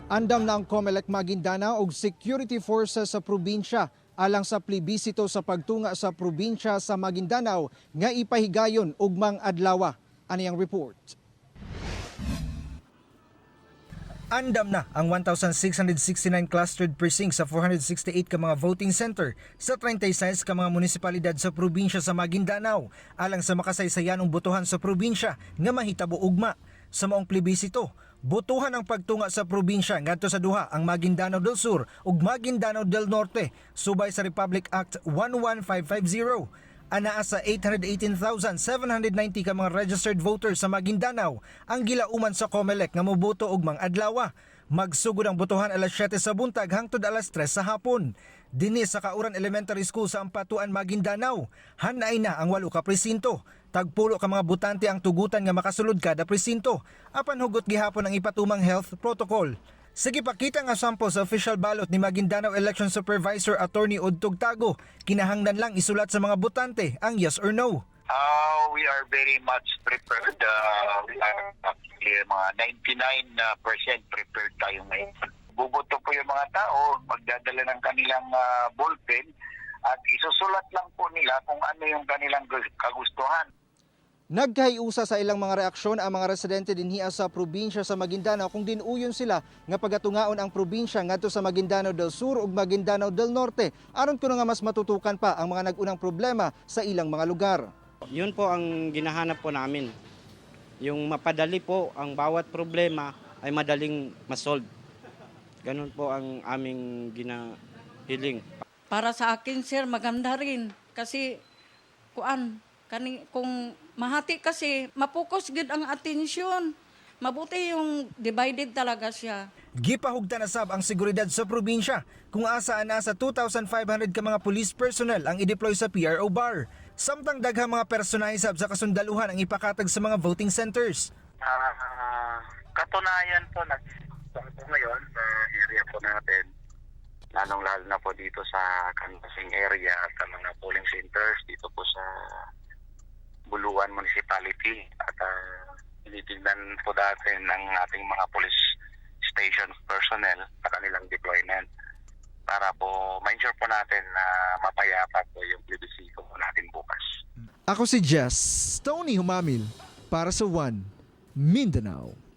Andam na ang COMELEC Maguindanao og security forces sa probinsya alang sa plebisito sa pagtunga sa probinsya sa Maguindanao nga ipahigayon ugmang adlaw. Ani ang report. Andam na ang 1,669 clustered precincts sa 468 ka mga voting center sa 36 ka mga munisipalidad sa probinsya sa Maguindanao alang sa makasaysayan ng botohan sa probinsya nga mahitabo ugma. Sa maong plebisito, botohan ang pagtunga sa probinsya ngadto sa duha ang Maguindanao del Sur ug Maguindanao del Norte subay sa Republic Act 11550. Anaa sa 818,790 ka mga registered voters sa Maguindanao ang gilauman sa COMELEC nga moboto ug mang-adlaw. Magsugod ang botohan alas 7 sa buntag hangtod alas 3 sa hapon. Dinhi sa Kauran Elementary School sa Ampatuan, Maguindanao, hanay na ang 8 ka presinto. Tagpulo ka mga butante ang tugutan nga makasulod kada presinto. Apan hugot gihapon ang ipatumang health protocol. Sige pakita nga sample sa official ballot ni Maguindanao Election Supervisor Attorney Udtog Tago. Kinahanglan lang isulat sa mga butante ang yes or no. We are very much prepared. We are actually mga 99% prepared tayo ngayon. Buboto po yung mga tao, magdadala ng kanilang ballpen at isusulat lang po nila kung ano yung kanilang kagustuhan. Nagkahiusa sa ilang mga reaksyon ang mga residente dinhiya sa probinsya sa Maguindanao kung dinuyon sila nga pagatungaon ang probinsya ngadto sa Maguindanao del Sur ug Maguindanao del Norte aron kuno nga mas matutukan pa ang mga nag-unang problema sa ilang mga lugar. Yun po ang ginahanap po namin. Yung mapadali po ang bawat problema ay madaling masolve. Ganun po ang aming ginahiling. Para sa akin, sir, maganda rin. Kasi, kung mahati kasi, mapokus gid ang atensyon. Mabuti yung divided talaga siya. Gipahugtan na sab ang seguridad sa probinsya kung asaan na sa 2,500 ka mga police personnel ang i-deploy sa PRO bar. Samtang daghang mga personahe sab sa kasundaluhan ang ipakatag sa mga voting centers. Katunayan po na ngayon sa area po natin, lalong-lalo na po dito sa canvassing area at sa mga polling centers dito po sa Buluan Municipality at tinitignan po natin ang ating mga police station personnel sa kanilang deployment para po ma-ensure po natin na mapayapa po yung plebisito po natin bukas. Ako si Jess Tony Humamil para sa One Mindanao.